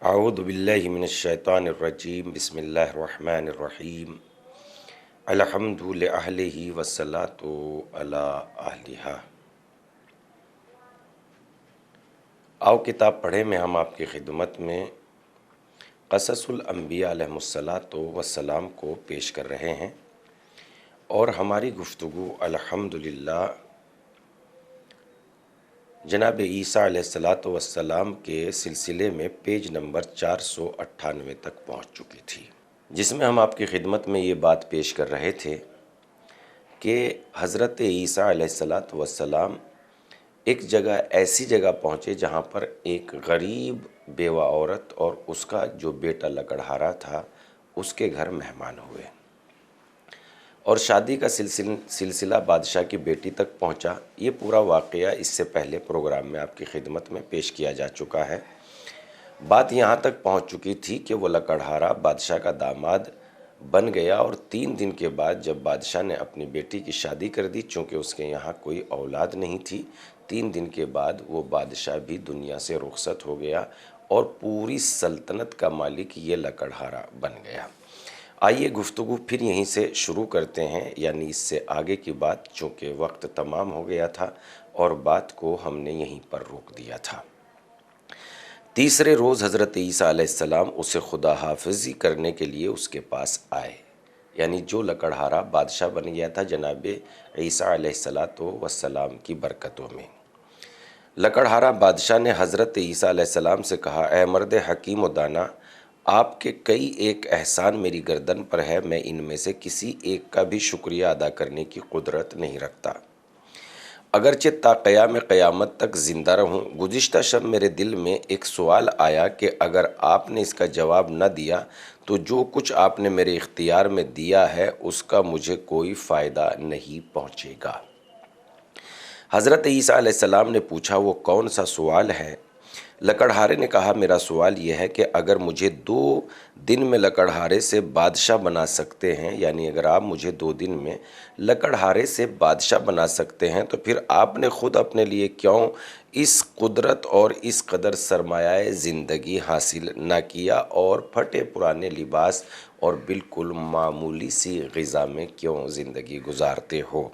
اعوذ باللہ من الشیطان الرجیم بسم اللہ الرحمن الرحیم الحمد لأہلہ والصلاۃ علی اہلہا۔ آؤ کتاب پڑھیں میں ہم آپ کی خدمت میں قصص الانبیاء علیہم الصلاۃ والسلام کو پیش کر رہے ہیں، اور ہماری گفتگو الحمدللہ جناب عیسیٰ علیہ الصلاۃ والسلام کے سلسلے میں پیج نمبر 498 تک پہنچ چکی تھی، جس میں ہم آپ کی خدمت میں یہ بات پیش کر رہے تھے کہ حضرت عیسیٰ علیہ الصلاۃ والسلام ایک جگہ ایسی جگہ پہنچے جہاں پر ایک غریب بیوہ عورت اور اس کا جو بیٹا لکڑہارا تھا اس کے گھر مہمان ہوئے، اور شادی کا سلسلہ بادشاہ کی بیٹی تک پہنچا۔ یہ پورا واقعہ اس سے پہلے پروگرام میں آپ کی خدمت میں پیش کیا جا چکا ہے۔ بات یہاں تک پہنچ چکی تھی کہ وہ لکڑہارا بادشاہ کا داماد بن گیا، اور 3 دن کے بعد جب بادشاہ نے اپنی بیٹی کی شادی کر دی، چونکہ اس کے یہاں کوئی اولاد نہیں تھی، 3 دن کے بعد وہ بادشاہ بھی دنیا سے رخصت ہو گیا اور پوری سلطنت کا مالک یہ لکڑہارا بن گیا۔ آئیے گفتگو پھر یہیں سے شروع کرتے ہیں، یعنی اس سے آگے کی بات، چونکہ وقت تمام ہو گیا تھا اور بات کو ہم نے یہیں پر روک دیا تھا۔ تیسرے روز حضرت عیسیٰ علیہ السلام اسے خدا حافظی کرنے کے لیے اس کے پاس آئے، یعنی جو لکڑہارا بادشاہ بن گیا تھا جناب عیسیٰ علیہ السلام کی برکتوں میں۔ لکڑہارا بادشاہ نے حضرت عیسیٰ علیہ السلام سے کہا، اے مرد حکیم و دانا، آپ کے کئی ایک احسان میری گردن پر ہے، میں ان میں سے کسی ایک کا بھی شکریہ ادا کرنے کی قدرت نہیں رکھتا، اگرچہ تا قیام قیامت تک زندہ رہوں۔ گزشتہ شب میرے دل میں ایک سوال آیا کہ اگر آپ نے اس کا جواب نہ دیا تو جو کچھ آپ نے میرے اختیار میں دیا ہے اس کا مجھے کوئی فائدہ نہیں پہنچے گا۔ حضرت عیسیٰ علیہ السلام نے پوچھا، وہ کون سا سوال ہے؟ لکڑہارے نے کہا، میرا سوال یہ ہے کہ اگر مجھے 2 دن میں لکڑہارے سے بادشاہ بنا سکتے ہیں، یعنی اگر آپ مجھے 2 دن میں لکڑہارے سے بادشاہ بنا سکتے ہیں تو پھر آپ نے خود اپنے لیے کیوں اس قدرت اور اس قدر سرمایہ زندگی حاصل نہ کیا اور پھٹے پرانے لباس اور بالکل معمولی سی غذا میں کیوں زندگی گزارتے ہو؟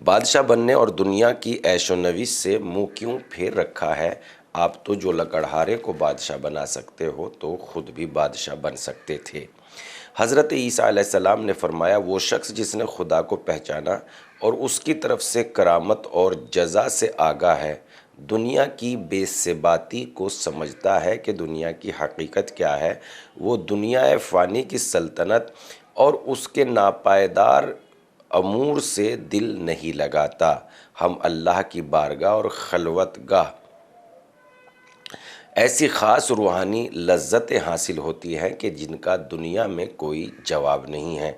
بادشاہ بننے اور دنیا کی عیش و نوش سے منہ کیوں پھیر رکھا ہے؟ آپ تو جو لکڑہارے کو بادشاہ بنا سکتے ہو تو خود بھی بادشاہ بن سکتے تھے۔ حضرت عیسیٰ علیہ السلام نے فرمایا، وہ شخص جس نے خدا کو پہچانا اور اس کی طرف سے کرامت اور جزا سے آگاہ ہے، دنیا کی بے ثباتی کو سمجھتا ہے کہ دنیا کی حقیقت کیا ہے، وہ دنیا فانی کی سلطنت اور اس کے ناپائیدار امور سے دل نہیں لگاتا۔ ہم اللہ کی بارگاہ اور خلوت گاہ ایسی خاص روحانی لذتیں حاصل ہوتی ہیں کہ جن کا دنیا میں کوئی جواب نہیں ہے۔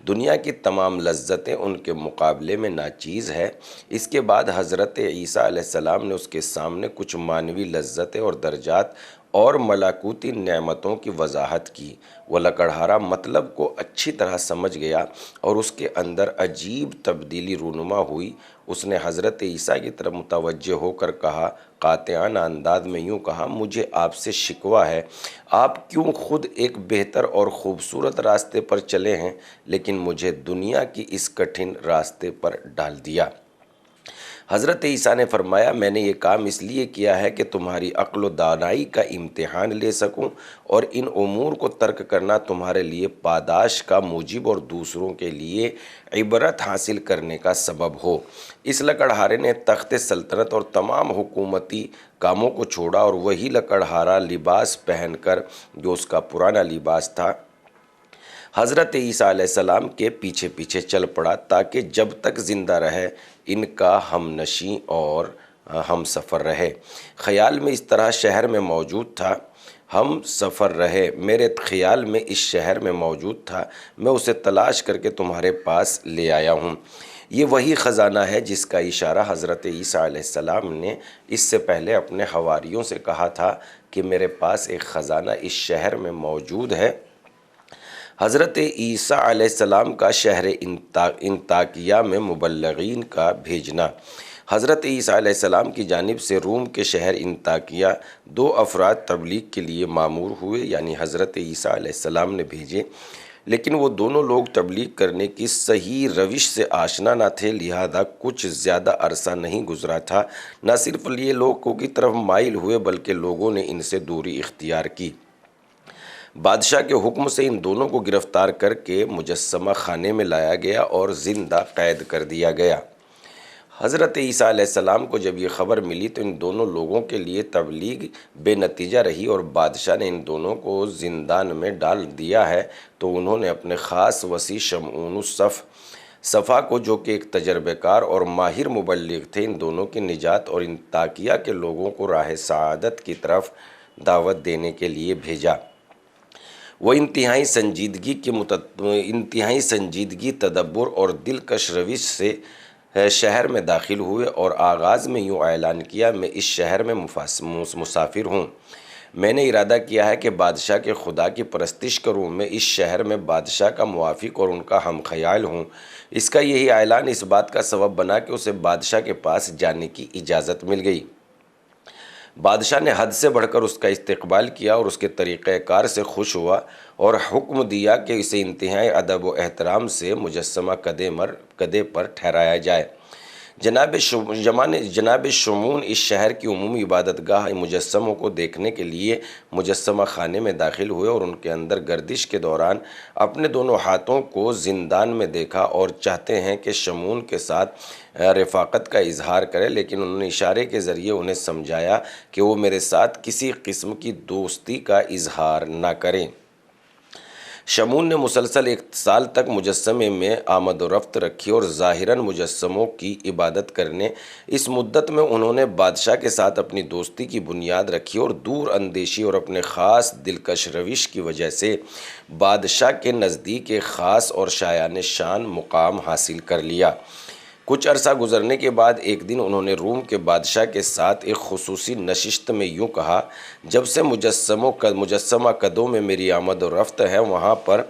دنیا کی تمام لذتیں ان کے مقابلے میں ناچیز ہے۔ اس کے بعد حضرت عیسیٰ علیہ السلام نے اس کے سامنے کچھ معنوی لذتیں اور درجات اور ملکوتی نعمتوں کی وضاحت کی۔ وہ لکڑہارا مطلب کو اچھی طرح سمجھ گیا اور اس کے اندر عجیب تبدیلی رونما ہوئی۔ اس نے حضرت عیسیٰ کی طرف متوجہ ہو کر کہا، قاطعانہ انداز میں یوں کہا، مجھے آپ سے شکوہ ہے، آپ کیوں خود ایک بہتر اور خوبصورت راستے پر چلے ہیں لیکن مجھے دنیا کی اس کٹھن راستے پر ڈال دیا؟ حضرت عیسیٰ نے فرمایا، میں نے یہ کام اس لیے کیا ہے کہ تمہاری عقل و دانائی کا امتحان لے سکوں اور ان امور کو ترک کرنا تمہارے لیے پاداش کا موجب اور دوسروں کے لیے عبرت حاصل کرنے کا سبب ہو۔ اس لکڑہارے نے تخت سلطنت اور تمام حکومتی کاموں کو چھوڑا اور وہی لکڑہارا لباس پہن کر جو اس کا پرانا لباس تھا حضرت عیسیٰ علیہ السلام کے پیچھے پیچھے چل پڑا، تاکہ جب تک زندہ رہے ان کا ہم نشیں اور ہم سفر رہے۔ خیال میں اس طرح شہر میں موجود تھا، ہم سفر رہے، میرے خیال میں اس شہر میں موجود تھا، میں اسے تلاش کر کے تمہارے پاس لے آیا ہوں۔ یہ وہی خزانہ ہے جس کا اشارہ حضرت عیسیٰ علیہ السلام نے اس سے پہلے اپنے حواریوں سے کہا تھا کہ میرے پاس ایک خزانہ اس شہر میں موجود ہے۔ حضرت عیسیٰ علیہ السلام کا شہر انطاکیہ میں مبلغین کا بھیجنا۔ حضرت عیسیٰ علیہ السلام کی جانب سے روم کے شہر انطاکیہ 2 افراد تبلیغ کے لیے مامور ہوئے، یعنی حضرت عیسیٰ علیہ السلام نے بھیجے، لیکن وہ دونوں لوگ تبلیغ کرنے کی صحیح روش سے آشنا نہ تھے، لہذا کچھ زیادہ عرصہ نہیں گزرا تھا، نہ صرف یہ لوگوں کی طرف مائل ہوئے بلکہ لوگوں نے ان سے دوری اختیار کی۔ بادشاہ کے حکم سے ان دونوں کو گرفتار کر کے مجسمہ خانے میں لایا گیا اور زندہ قید کر دیا گیا۔ حضرت عیسیٰ علیہ السلام کو جب یہ خبر ملی تو ان دونوں لوگوں کے لیے تبلیغ بے نتیجہ رہی اور بادشاہ نے ان دونوں کو زندان میں ڈال دیا ہے، تو انہوں نے اپنے خاص وسیع شمعون صفا کو، جو کہ ایک تجربہ کار اور ماہر مبلغ تھے، ان دونوں کی نجات اور انطاکیہ کے لوگوں کو راہ سعادت کی طرف دعوت دینے کے لیے بھیجا۔ وہ انتہائی سنجیدگی، تدبر اور دلکش روش سے شہر میں داخل ہوئے اور آغاز میں یوں اعلان کیا، میں اس شہر میں مسافر ہوں، میں نے ارادہ کیا ہے کہ بادشاہ کے خدا کی پرستش کروں، میں اس شہر میں بادشاہ کا موافق اور ان کا ہم خیال ہوں۔ اس کا یہی اعلان اس بات کا سبب بنا کہ اسے بادشاہ کے پاس جانے کی اجازت مل گئی۔ بادشاہ نے حد سے بڑھ کر اس کا استقبال کیا اور اس کے طریقہ کار سے خوش ہوا اور حکم دیا کہ اسے انتہائی ادب و احترام سے مجسمہ کدے پر ٹھہرایا جائے۔ جناب شمعون اس شہر کی عمومی عبادت گاہ مجسموں کو دیکھنے کے لیے مجسمہ خانے میں داخل ہوئے اور ان کے اندر گردش کے دوران اپنے دونوں ہاتھوں کو زندان میں دیکھا اور چاہتے ہیں کہ شمعون کے ساتھ رفاقت کا اظہار کرے، لیکن انہوں نے اشارے کے ذریعے انہیں سمجھایا کہ وہ میرے ساتھ کسی قسم کی دوستی کا اظہار نہ کریں۔ شمعون نے مسلسل 1 سال تک مجسمے میں آمد و رفت رکھی اور ظاہراً مجسموں کی عبادت کرنے۔ اس مدت میں انہوں نے بادشاہ کے ساتھ اپنی دوستی کی بنیاد رکھی اور دور اندیشی اور اپنے خاص دلکش روش کی وجہ سے بادشاہ کے نزدیک ایک خاص اور شایان شان مقام حاصل کر لیا۔ کچھ عرصہ گزرنے کے بعد ایک دن انہوں نے روم کے بادشاہ کے ساتھ ایک خصوصی نشست میں یوں کہا، جب سے مجسمہ کدوں میں میری آمد و رفت ہے، وہاں پر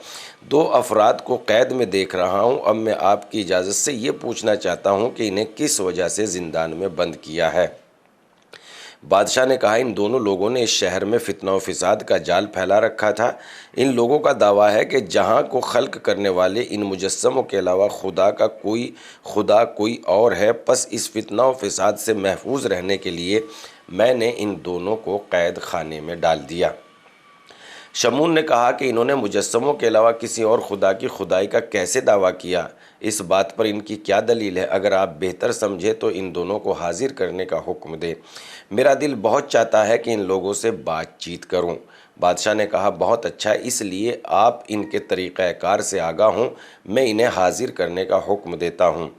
2 افراد کو قید میں دیکھ رہا ہوں۔ اب میں آپ کی اجازت سے یہ پوچھنا چاہتا ہوں کہ انہیں کس وجہ سے زندان میں بند کیا ہے؟ بادشاہ نے کہا، ان دونوں لوگوں نے اس شہر میں فتنہ و فساد کا جال پھیلا رکھا تھا۔ ان لوگوں کا دعویٰ ہے کہ جہاں کو خلق کرنے والے ان مجسموں کے علاوہ خدا کوئی اور ہے، پس اس فتنہ و فساد سے محفوظ رہنے کے لیے میں نے ان دونوں کو قید خانے میں ڈال دیا۔ شمعون نے کہا کہ انہوں نے مجسموں کے علاوہ کسی اور خدا کی خدائی کا کیسے دعویٰ کیا؟ اس بات پر ان کی کیا دلیل ہے؟ اگر آپ بہتر سمجھے تو ان دونوں کو حاضر کرنے کا حکم دیں، میرا دل بہت چاہتا ہے کہ ان لوگوں سے بات چیت کروں۔ بادشاہ نے کہا، بہت اچھا، اس لیے آپ ان کے طریقہ کار سے آگاہ ہوں، میں انہیں حاضر کرنے کا حکم دیتا ہوں۔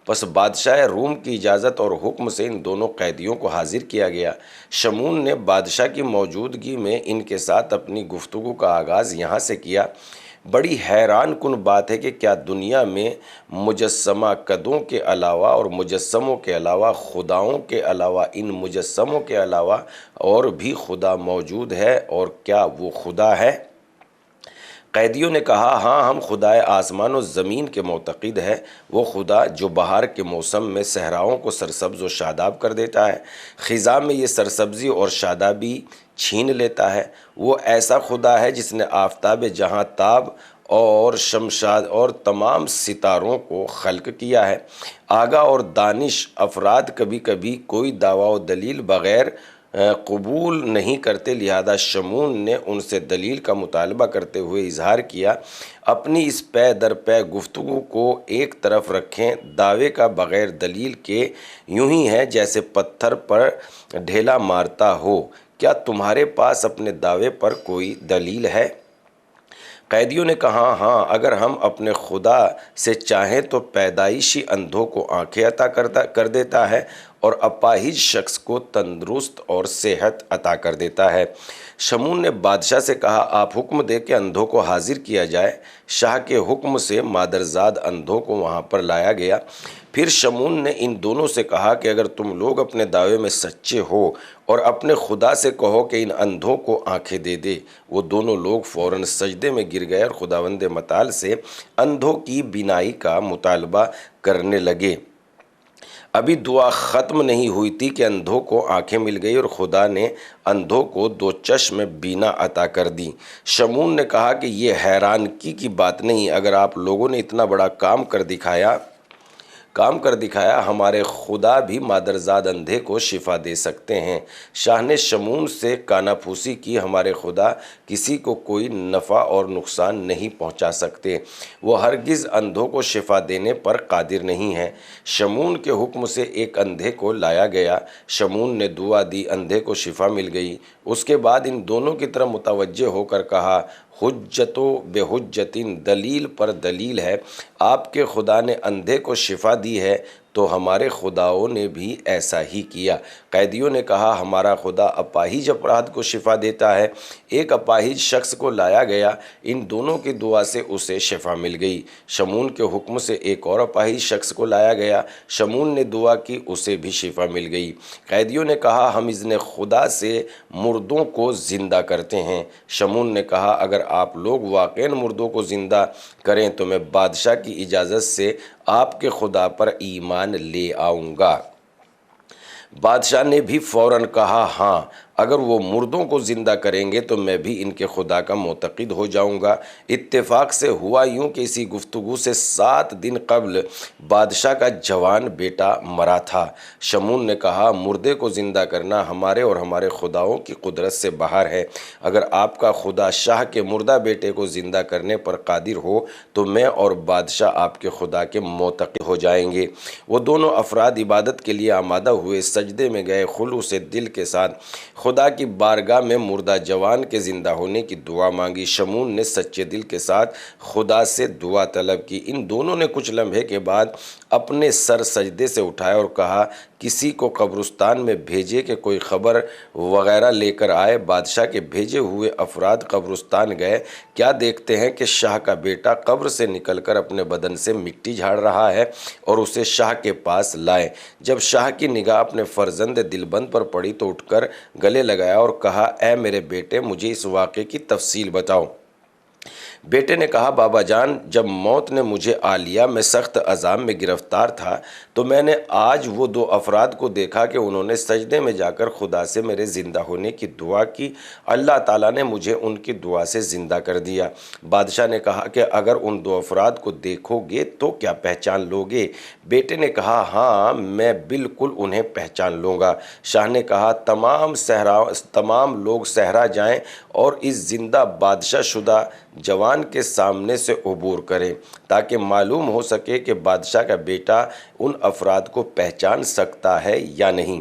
پس بادشاہ روم کی اجازت اور حکم سے ان دونوں قیدیوں کو حاضر کیا گیا۔ شمعون نے بادشاہ کی موجودگی میں ان کے ساتھ اپنی گفتگو کا آغاز یہاں سے کیا، بڑی حیران کن بات ہے کہ کیا دنیا میں مجسمہ کدوں کے علاوہ اور مجسموں کے علاوہ، خداؤں کے علاوہ، ان مجسموں کے علاوہ اور بھی خدا موجود ہے، اور کیا وہ خدا ہے؟ قیدیوں نے کہا، ہاں، ہم خدائے آسمان و زمین کے معتقد ہے، وہ خدا جو بہار کے موسم میں صحراؤں کو سرسبز و شاداب کر دیتا ہے، خزاں میں یہ سرسبزی اور شادابی چھین لیتا ہے۔ وہ ایسا خدا ہے جس نے آفتاب جہاں تاب اور شمشاد اور تمام ستاروں کو خلق کیا ہے۔ آگاہ اور دانش افراد کبھی کبھی کوئی دعویٰ و دلیل بغیر قبول نہیں کرتے، لہذا شمعون نے ان سے دلیل کا مطالبہ کرتے ہوئے اظہار کیا، اپنی اس پے در پے گفتگو کو ایک طرف رکھیں، دعوے کا بغیر دلیل کے یوں ہی ہے جیسے پتھر پر ڈھیلا مارتا ہو۔ کیا تمہارے پاس اپنے دعوے پر کوئی دلیل ہے؟ قیدیوں نے کہا، ہاں، اگر ہم اپنے خدا سے چاہیں تو پیدائشی اندھوں کو آنکھیں عطا کر دیتا ہے اور اپاہج شخص کو تندرست اور صحت عطا کر دیتا ہے۔ شمعون نے بادشاہ سے کہا، آپ حکم دے کہ اندھوں کو حاضر کیا جائے۔ شاہ کے حکم سے مادرزاد اندھوں کو وہاں پر لایا گیا۔ پھر شمعون نے ان دونوں سے کہا کہ اگر تم لوگ اپنے دعوے میں سچے ہو اور اپنے خدا سے کہو کہ ان اندھوں کو آنکھیں دے دے۔ وہ دونوں لوگ فوراً سجدے میں گر گئے اور خداوند متعال سے اندھوں کی بینائی کا مطالبہ کرنے لگے۔ ابھی دعا ختم نہیں ہوئی تھی کہ اندھوں کو آنکھیں مل گئی اور خدا نے اندھوں کو 2 چشم بینا عطا کر دی۔ شمعون نے کہا کہ یہ حیرانگی کی بات نہیں، اگر آپ لوگوں نے اتنا بڑا کام کر دکھایا، ہمارے خدا بھی مادرزاد اندھے کو شفا دے سکتے ہیں۔ شاہ نے شمعون سے کانا پھوسی کی، ہمارے خدا کسی کو کوئی نفع اور نقصان نہیں پہنچا سکتے، وہ ہرگز اندھوں کو شفا دینے پر قادر نہیں ہیں۔ شمعون کے حکم سے ایک اندھے کو لایا گیا، شمعون نے دعا دی، اندھے کو شفا مل گئی۔ اس کے بعد ان دونوں کی طرف متوجہ ہو کر کہا، حجت و بے حجتن، دلیل پر دلیل ہے، آپ کے خدا نے اندھے کو شفا دی ہے تو ہمارے خداؤں نے بھی ایسا ہی کیا۔ قیدیوں نے کہا، ہمارا خدا اپاہج افراد کو شفا دیتا ہے۔ ایک اپاہج شخص کو لایا گیا، ان دونوں کی دعا سے اسے شفا مل گئی۔ شمعون کے حکم سے ایک اور اپاہج شخص کو لایا گیا، شمعون نے دعا کی، اسے بھی شفا مل گئی۔ قیدیوں نے کہا، ہم اذن خدا سے مردوں کو زندہ کرتے ہیں۔ شمعون نے کہا، اگر آپ لوگ واقعاً مردوں کو زندہ کریں تو میں بادشاہ کی اجازت سے آپ کے خدا پر ایمان لے آؤں گا۔ بادشاہ نے بھی فوراً کہا، ہاں، اگر وہ مردوں کو زندہ کریں گے تو میں بھی ان کے خدا کا معتقد ہو جاؤں گا۔ اتفاق سے ہوا یوں کہ اسی گفتگو سے 7 دن قبل بادشاہ کا جوان بیٹا مرا تھا۔ شمعون نے کہا، مردے کو زندہ کرنا ہمارے اور ہمارے خداؤں کی قدرت سے باہر ہے۔ اگر آپ کا خدا شاہ کے مردہ بیٹے کو زندہ کرنے پر قادر ہو تو میں اور بادشاہ آپ کے خدا کے معتقد ہو جائیں گے۔ وہ دونوں افراد عبادت کے لیے آمادہ ہوئے، سجدے میں گئے، خلوص دل کے ساتھ خدا کی بارگاہ میں مردہ جوان کے زندہ ہونے کی دعا مانگی۔ شمعون نے سچے دل کے ساتھ خدا سے دعا طلب کی۔ ان دونوں نے کچھ لمحے کے بعد اپنے سر سجدے سے اٹھائے اور کہا، کسی کو قبرستان میں بھیجے کہ کوئی خبر وغیرہ لے کر آئے۔ بادشاہ کے بھیجے ہوئے افراد قبرستان گئے، کیا دیکھتے ہیں کہ شاہ کا بیٹا قبر سے نکل کر اپنے بدن سے مٹی جھاڑ رہا ہے اور اسے شاہ کے پاس لائے۔ جب شاہ کی نگاہ اپنے فرزند دلبند پر پڑی تو اٹھ کر گلے لگایا اور کہا، اے میرے بیٹے، مجھے اس واقعے کی تفصیل بتاؤ۔ بیٹے نے کہا، بابا جان، جب موت نے مجھے آ لیا، میں سخت عذاب میں گرفتار تھا، تو میں نے آج وہ 2 افراد کو دیکھا کہ انہوں نے سجدے میں جا کر خدا سے میرے زندہ ہونے کی دعا کی۔ اللہ تعالیٰ نے مجھے ان کی دعا سے زندہ کر دیا۔ بادشاہ نے کہا کہ اگر ان 2 افراد کو دیکھو گے تو کیا پہچان لوگے؟ بیٹے نے کہا، ہاں، میں بالکل انہیں پہچان لوں گا۔ شاہ نے کہا، تمام لوگ صحرا جائیں اور اس زندہ بادشاہ شدہ جوان کے سامنے سے عبور کریں تاکہ معلوم ہو سکے کہ بادشاہ کا بیٹا ان افراد کو پہچان سکتا ہے یا نہیں۔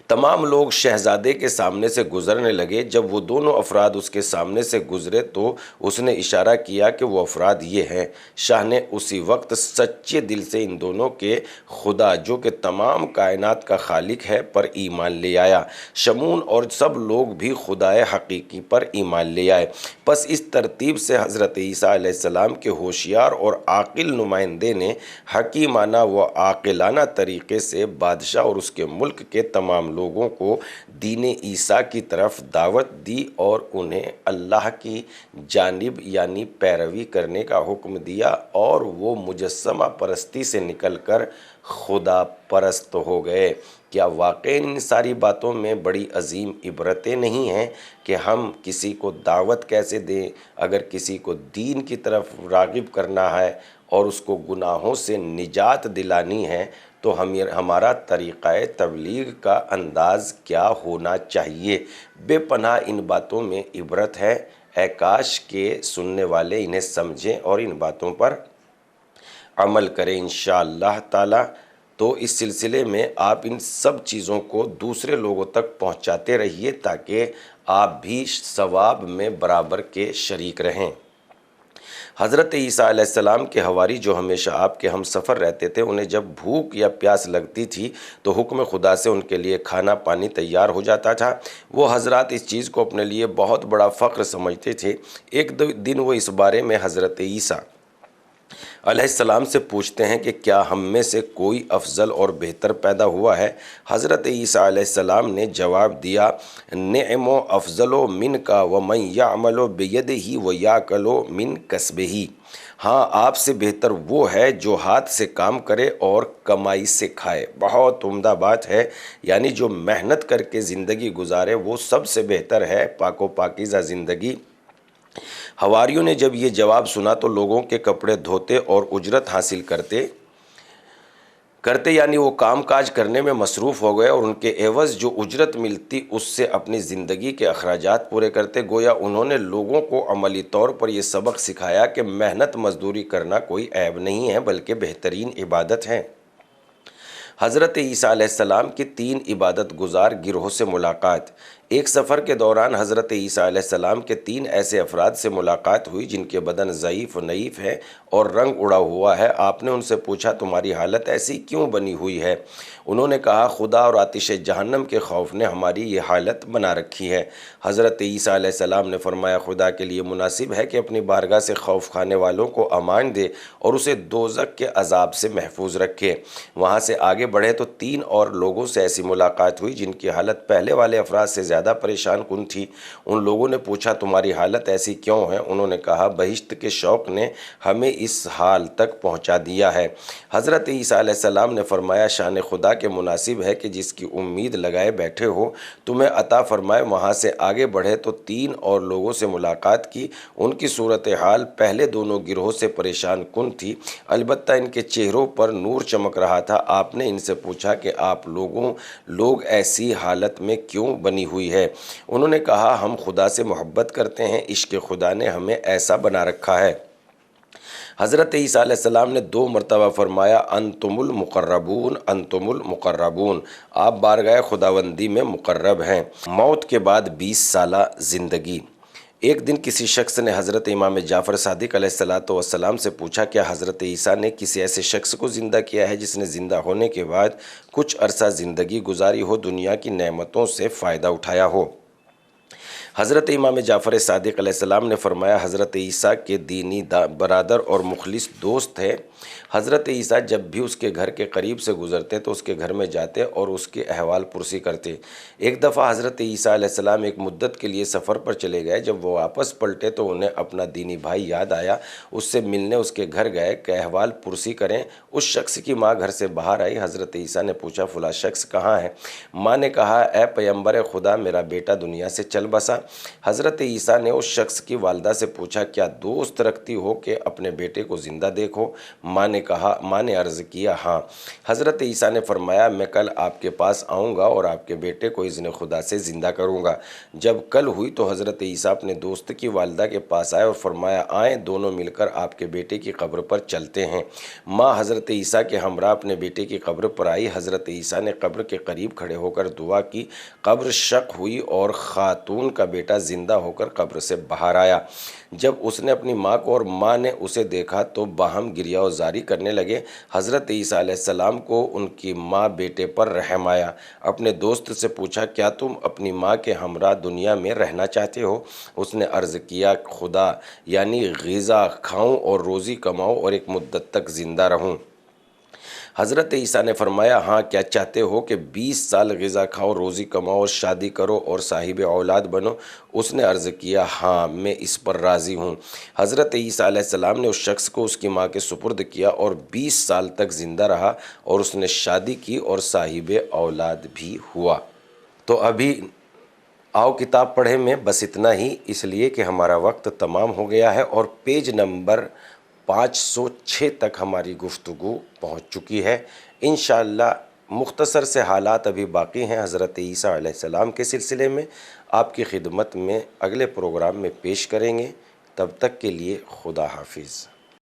تمام لوگ شہزادے کے سامنے سے گزرنے لگے۔ جب وہ دونوں افراد اس کے سامنے سے گزرے تو اس نے اشارہ کیا کہ وہ افراد یہ ہیں۔ شاہ نے اسی وقت سچے دل سے ان دونوں کے خدا، جو کہ تمام کائنات کا خالق ہے، پر ایمان لے آیا۔ شمعون اور سب لوگ بھی خدائے حقیقی پر ایمان لے آئے۔ پس اس ترتیب سے حضرت عیسیٰ علیہ السلام کے ہوشیار اور عاقل نمائندے نے حکیمانہ و عاقلانہ طریقے سے بادشاہ اور اس کے ملک کے تمام لوگوں کو دین عیسیٰ کی طرف دعوت دی اور انہیں اللہ کی جانب یعنی پیروی کرنے کا حکم دیا، اور وہ مجسمہ پرستی سے نکل کر خدا پرست ہو گئے۔ کیا واقعی ان ساری باتوں میں بڑی عظیم عبرتیں نہیں ہیں کہ ہم کسی کو دعوت کیسے دیں؟ اگر کسی کو دین کی طرف راغب کرنا ہے اور اس کو گناہوں سے نجات دلانی ہے تو ہمارا طریقہ تبلیغ کا انداز کیا ہونا چاہیے؟ بے پناہ ان باتوں میں عبرت ہے۔ اے کاش کہ سننے والے انہیں سمجھیں اور ان باتوں پر عمل کریں انشاءاللہ تعالی۔ تو اس سلسلے میں آپ ان سب چیزوں کو دوسرے لوگوں تک پہنچاتے رہیے تاکہ آپ بھی ثواب میں برابر کے شریک رہیں۔ حضرت عیسیٰ علیہ السلام کے حواری جو ہمیشہ آپ کے ہم سفر رہتے تھے، انہیں جب بھوک یا پیاس لگتی تھی تو حکم خدا سے ان کے لیے کھانا پانی تیار ہو جاتا تھا۔ وہ حضرات اس چیز کو اپنے لیے بہت بڑا فخر سمجھتے تھے۔ ایک دن وہ اس بارے میں حضرت عیسیٰ علیہ السلام سے پوچھتے ہیں کہ کیا ہم میں سے کوئی افضل اور بہتر پیدا ہوا ہے؟ حضرت عیسیٰ علیہ السلام نے جواب دیا، نعم و افضل و من کا ومن یعمل بیدہ و یاکل من کسبہ، ہاں آپ سے بہتر وہ ہے جو ہاتھ سے کام کرے اور کمائی سے کھائے۔ بہت عمدہ بات ہے، یعنی جو محنت کر کے زندگی گزارے وہ سب سے بہتر ہے پاک و پاکیزہ زندگی۔ حواریوں نے جب یہ جواب سنا تو لوگوں کے کپڑے دھوتے اور اجرت حاصل کرتے یعنی وہ کام کاج کرنے میں مصروف ہو گئے اور ان کے عوض جو اجرت ملتی اس سے اپنی زندگی کے اخراجات پورے کرتے۔ گویا انہوں نے لوگوں کو عملی طور پر یہ سبق سکھایا کہ محنت مزدوری کرنا کوئی عیب نہیں ہے بلکہ بہترین عبادت ہے۔ حضرت عیسیٰ علیہ السلام کی 3 عبادت گزار گروہ سے ملاقات۔ ایک سفر کے دوران حضرت عیسیٰ علیہ السلام کے 3 ایسے افراد سے ملاقات ہوئی جن کے بدن ضعیف و نحیف ہے اور رنگ اڑا ہوا ہے۔ آپ نے ان سے پوچھا تمہاری حالت ایسی کیوں بنی ہوئی ہے؟ انہوں نے کہا خدا اور آتش جہنم کے خوف نے ہماری یہ حالت بنا رکھی ہے۔ حضرت عیسیٰ علیہ السلام نے فرمایا خدا کے لیے مناسب ہے کہ اپنی بارگاہ سے خوف کھانے والوں کو امان دے اور اسے دوزخ کے عذاب سے محفوظ رکھے۔ وہاں سے آگے بڑھے تو 3 اور لوگوں سے ایسی ملاقات ہوئی جن کی حالت پہلے والے افراد سے زیادہ پریشان کن تھی۔ ان لوگوں نے پوچھا تمہاری حالت ایسی کیوں ہے؟ انہوں نے کہا بہشت کے شوق نے ہمیں اس حال تک پہنچا دیا ہے۔ حضرت عیسیٰ علیہ السلام نے فرمایا شان خدا کے مناسب ہے کہ جس کی امید لگائے بیٹھے ہو تمہیں عطا فرمائے۔ وہاں سے آگے بڑھے تو 3 اور لوگوں سے ملاقات کی۔ ان کی صورتحال پہلے دونوں گروہوں سے پریشان کن تھی، البتہ ان کے چہروں پر نور چمک رہا تھا۔ آپ نے ان سے پوچھا کہ آپ لوگ ایسی حالت میں کیوں بنی ہوئی ہے؟ انہوں نے کہا ہم خدا سے محبت کرتے ہیں، عشق خدا نے ہمیں ایسا بنا رکھا ہے۔ حضرت عیسیٰ علیہ السلام نے 2 مرتبہ فرمایا انتم المقربون انتم المقربون، آپ بارگاہ خداوندی میں مقرب ہیں۔ موت کے بعد 20 سالہ زندگی۔ ایک دن کسی شخص نے حضرت امام جعفر صادق علیہ السلام سے پوچھا کیا حضرت عیسیٰ نے کسی ایسے شخص کو زندہ کیا ہے جس نے زندہ ہونے کے بعد کچھ عرصہ زندگی گزاری ہو، دنیا کی نعمتوں سے فائدہ اٹھایا ہو؟ حضرت امام جعفر صادق علیہ السلام نے فرمایا حضرت عیسیٰ کے دینی برادر اور مخلص دوست تھے۔ حضرت عیسیٰ جب بھی اس کے گھر کے قریب سے گزرتے تو اس کے گھر میں جاتے اور اس کے احوال پرسی کرتے۔ ایک دفعہ حضرت عیسیٰ علیہ السلام ایک مدت کے لیے سفر پر چلے گئے۔ جب وہ واپس پلٹے تو انہیں اپنا دینی بھائی یاد آیا، اس سے ملنے اس کے گھر گئے کہ احوال پرسی کریں۔ اس شخص کی ماں گھر سے باہر آئی۔ حضرت عیسیٰ نے پوچھا فلاں شخص کہاں ہے؟ ماں نے کہا اے پیغمبر خدا میرا بیٹا دنیا سے چل بسا۔ حضرت عیسیٰ نے اس شخص کی والدہ سے پوچھا کیا دوست رکھتی ہو کہ اپنے بیٹے کو زندہ دیکھو؟ ماں نے عرض کیا ہاں۔ حضرت عیسیٰ نے فرمایا میں کل آپ کے پاس آؤں گا اور آپ کے بیٹے کو اذن خدا سے زندہ کروں گا۔ جب کل ہوئی تو حضرت عیسیٰ اپنے دوست کی والدہ کے پاس آئے اور فرمایا آئیں دونوں مل کر آپ کے بیٹے کی قبر پر چلتے ہیں۔ ماں حضرت عیسیٰ کے ہمراہ اپنے بیٹے کی قبر پر آئی۔ حضرت عیسیٰ نے قبر کے قریب کھڑے ہو کر دعا کی، قبر شق ہوئی اور خاتون کا بیٹا زندہ ہو کر قبر سے باہر آیا۔ جب اس نے اپنی ماں کو اور ماں نے اسے دیکھا تو باہم گریہ و زاری کرنے لگے۔ حضرت عیسیٰ علیہ السلام کو ان کی ماں بیٹے پر رحم آیا۔ اپنے دوست سے پوچھا کیا تم اپنی ماں کے ہمراہ دنیا میں رہنا چاہتے ہو؟ اس نے عرض کیا خدا یعنی غذا کھاؤں اور روزی کماؤں اور ایک مدت تک زندہ رہوں۔ حضرت عیسیٰ نے فرمایا ہاں کیا چاہتے ہو کہ 20 سال غذا کھاؤ، روزی کماؤ اور شادی کرو اور صاحب اولاد بنو؟ اس نے عرض کیا ہاں میں اس پر راضی ہوں۔ حضرت عیسیٰ علیہ السلام نے اس شخص کو اس کی ماں کے سپرد کیا اور 20 سال تک زندہ رہا اور اس نے شادی کی اور صاحب اولاد بھی ہوا۔ تو ابھی آؤ کتاب پڑھیں میں بس اتنا ہی، اس لیے کہ ہمارا وقت تمام ہو گیا ہے اور پیج نمبر 506 تک ہماری گفتگو پہنچ چکی ہے۔ انشاءاللہ مختصر سے حالات ابھی باقی ہیں حضرت عیسیٰ علیہ السلام کے سلسلے میں، آپ کی خدمت میں اگلے پروگرام میں پیش کریں گے۔ تب تک کے لیے خدا حافظ۔